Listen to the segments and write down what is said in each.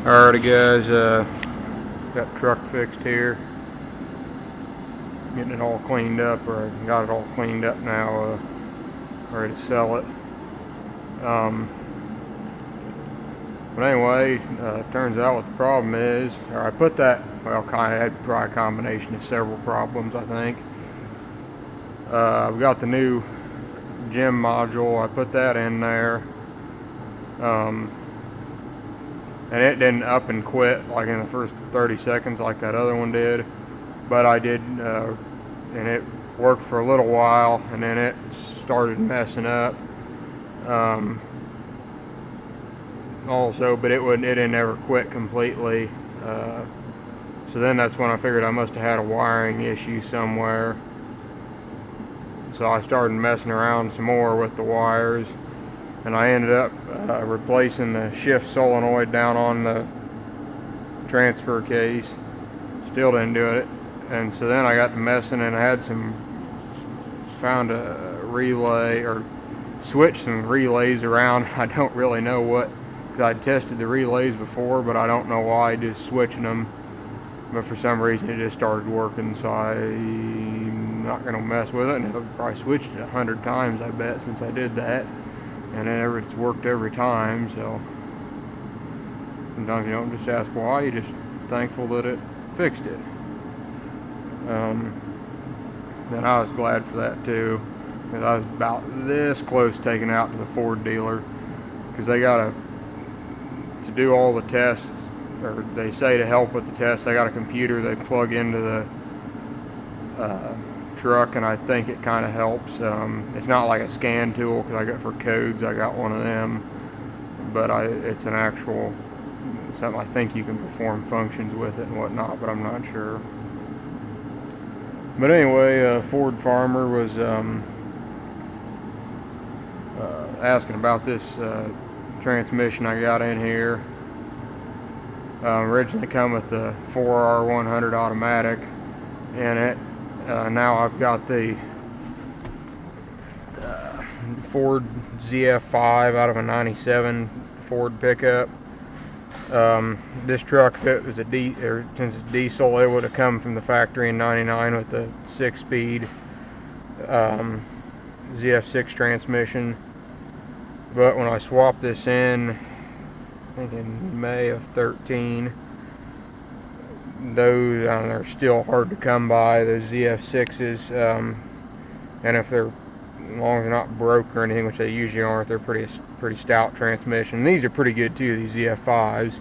Alrighty guys, got the truck fixed here. Getting it all cleaned up, or got it all cleaned up now, ready to sell it. But anyway, turns out what the problem is, or I put that, well, kind of had probably a combination of several problems, I think. We got the new gym module, I put that in there. And it didn't up and quit like in the first 30 seconds like that other one did, but I did, and it worked for a little while, and then it started messing up. Also, but it didn't ever quit completely. So then that's when I figured I must have had a wiring issue somewhere. So I started messing around some more with the wires, and I ended up replacing the shift solenoid down on the transfer case. Still didn't do it, and so then I got to messing, and I had found a relay, or switched some relays around. I don't really know what, because I'd tested the relays before, but I don't know why, just switching them. But for some reason it just started working, so I'm not going to mess with it, and I've probably switched it 100 times, I bet, since I did that. And it's worked every time, so sometimes you don't just ask why, you're just thankful that it fixed it. And I was glad for that too, because I was about this close taking out to the Ford dealer, because they got to do all the tests, or they say to help with the tests, they got a computer they plug into the truck, and I think it kind of helps. It's not like a scan tool, because I got for codes, I got one of them, but it's an actual something. I think you can perform functions with it and whatnot, but I'm not sure. But anyway, Ford Farmer was asking about this transmission I got in here. Originally come with the 4R100 automatic in it. Now I've got the Ford ZF5 out of a 97 Ford pickup. This truck, if it was since it's diesel, it would have come from the factory in 99 with the 6-speed ZF6 transmission. But when I swapped this in, I think in May of 13, those are still hard to come by, those ZF6s, and if they're, as long as they're not broke or anything, which they usually aren't, they're pretty stout transmission. These are pretty good too, these ZF5s,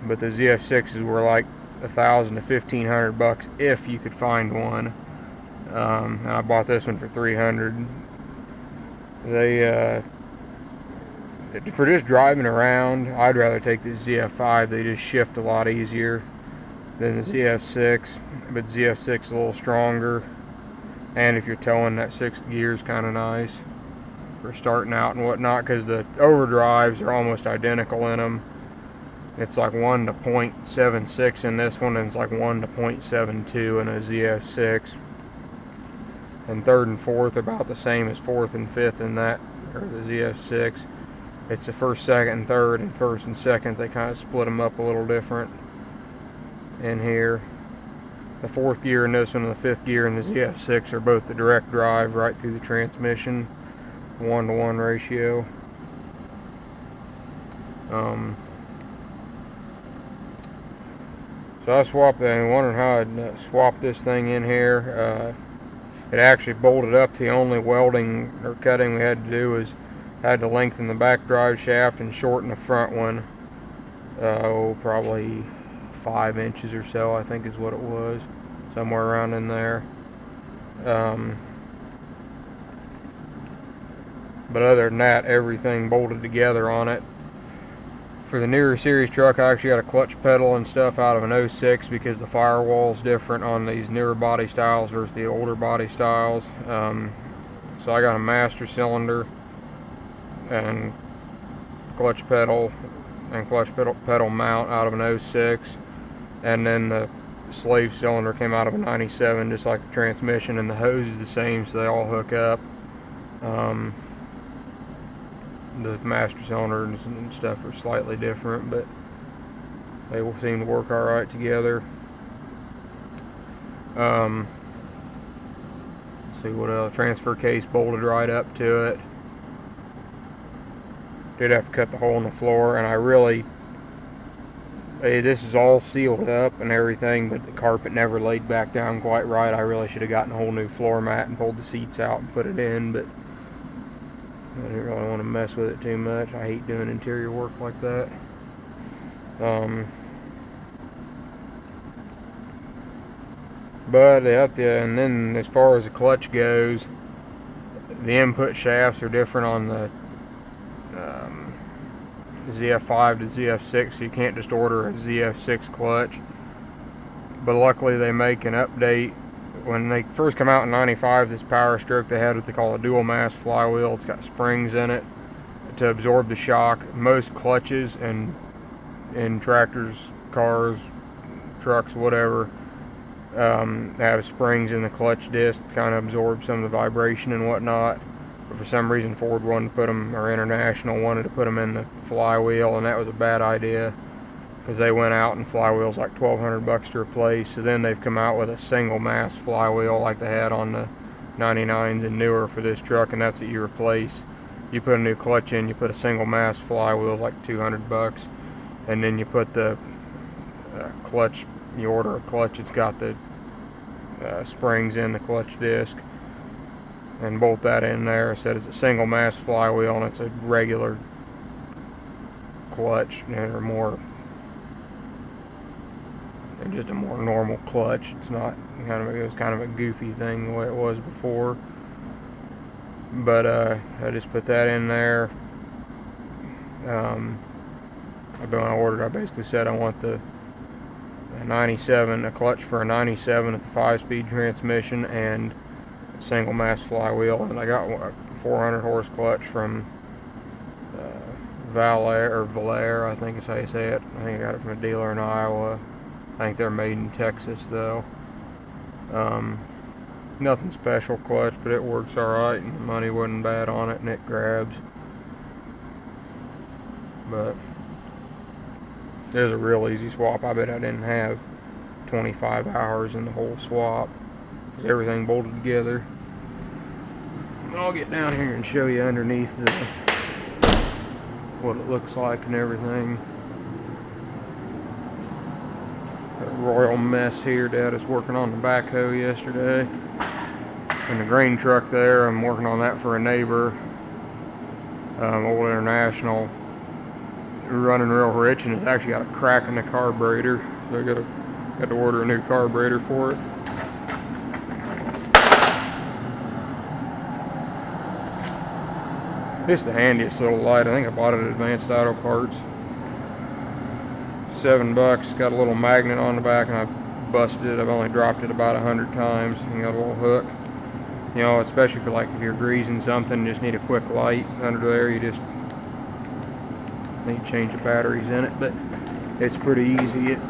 but the ZF6s were like $1,000 to $1,500 if you could find one, and I bought this one for $300. They for just driving around, I'd rather take the ZF5. They just shift a lot easier than the ZF6, but ZF6 is a little stronger, and if you're towing, that 6th gear is kind of nice for starting out and whatnot, because the overdrives are almost identical in them. It's like 1 to 0.76 in this one, and it's like 1 to 0.72 in a ZF6. And 3rd and 4th are about the same as 4th and 5th in that, or the ZF6. It's the 1st, 2nd, and 3rd, and 1st and 2nd, they kind of split them up a little different in here. The 4th gear in this one and the 5th gear in the ZF6 are both the direct drive right through the transmission, 1-to-1 ratio. So I swapped that, and wondering how I'd swap this thing in here. It actually bolted up. The only welding or cutting we had to do was had to lengthen the back drive shaft and shorten the front one. Probably 5 inches or so, I think is what it was, somewhere around in there. But other than that, everything bolted together on it. For the newer series truck, I actually got a clutch pedal and stuff out of an 06, because the firewall's different on these newer body styles versus the older body styles. So I got a master cylinder and clutch pedal and clutch pedal mount out of an 06, and then the slave cylinder came out of a 97, just like the transmission, and the hose is the same, so they all hook up. the master cylinders and stuff are slightly different, but they will seem to work all right together. Let's see what else. Transfer case bolted right up to it. Did have to cut the hole in the floor, and I really, this is all sealed up and everything, but the carpet never laid back down quite right. I really should have gotten a whole new floor mat and pulled the seats out and put it in, but I didn't really want to mess with it too much. I hate doing interior work like that. But and then as far as the clutch goes, the input shafts are different on the ZF5 to ZF6, so you can't just order a ZF6 clutch. But luckily they make an update. When they first come out in 95, this Power Stroke, they had what they call a dual mass flywheel. It's got springs in it to absorb the shock. Most clutches and in tractors, cars, trucks, whatever, have springs in the clutch disc to kind of absorb some of the vibration and whatnot. But for some reason Ford wanted to put them, or International wanted to put them in the flywheel, and that was a bad idea because they went out and flywheels like $1,200 to replace. So then they've come out with a single mass flywheel like they had on the 99s and newer for this truck, and that's what you replace. You put a new clutch in, you put a single mass flywheel, like $200, and then you put the clutch. You order a clutch, it's got the springs in the clutch disc, and bolt that in there. It said it's a single mass flywheel, and it's a regular clutch, or more, just a more normal clutch. It's not it was kind of a goofy thing the way it was before. But I just put that in there. When I ordered, I basically said I want a 97, a clutch for a 97 at the 5-speed transmission, and a single mass flywheel. And I got a 400 horse clutch from Valair, I think is how you say it. I think I got it from a dealer in Iowa. I think they're made in Texas though. Nothing special clutch, but it works alright, and the money wasn't bad on it, and it grabs. But it was a real easy swap. I bet I didn't have 25 hours in the whole swap because everything bolted together. I'll get down here and show you underneath what it looks like and everything. A royal mess here. Dad is working on the backhoe yesterday. And the grain truck there, I'm working on that for a neighbor. Old International. Running real rich, and it's actually got a crack in the carburetor, so I got to order a new carburetor for it. This is the handiest little light. I think I bought it at Advanced Auto Parts. $7. Got a little magnet on the back, and I busted it. I've only dropped it about 100 times. And got a little hook. You know, especially for like if you're greasing something, just need a quick light under there. You just need to change the batteries in it, but it's pretty easy. It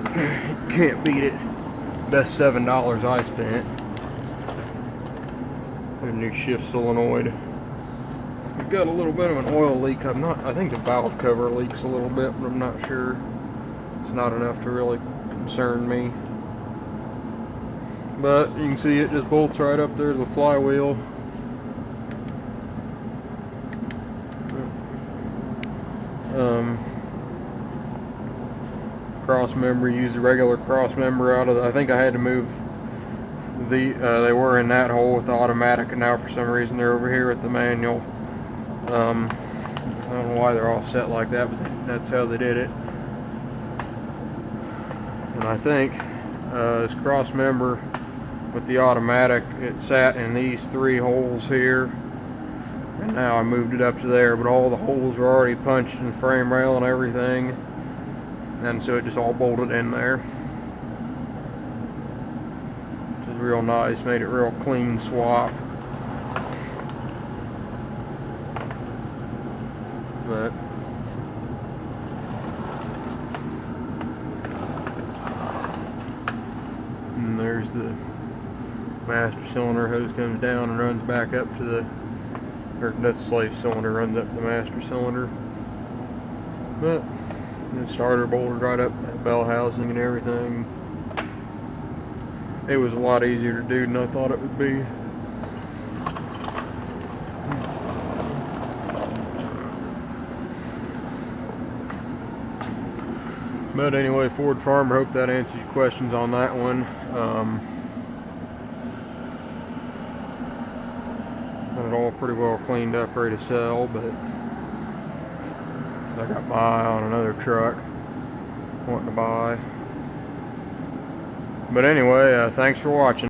can't beat it. Best $7 I spent. A new shift solenoid. We've got a little bit of an oil leak. I think the valve cover leaks a little bit, but I'm not sure. It's not enough to really concern me. But you can see it just bolts right up there to the flywheel. Cross member, use the regular cross member out of I think I had to move they were in that hole with the automatic, and now for some reason they're over here at the manual. I don't know why they're all set like that, but that's how they did it. And I think this cross member with the automatic, it sat in these 3 holes here, and now I moved it up to there, but all the holes were already punched in the frame rail and everything, and so it just all bolted in there, which is real nice. Made it real clean swap. But and there's the master cylinder. Hose comes down and runs back up to the or that slave cylinder runs up the master cylinder. But the starter bolted right up that bell housing and everything. It was a lot easier to do than I thought it would be. But anyway, Ford Farmer, hope that answers your questions on that one. Got it all pretty well cleaned up, ready to sell, but I got my eye on another truck wanting to buy. But anyway, thanks for watching.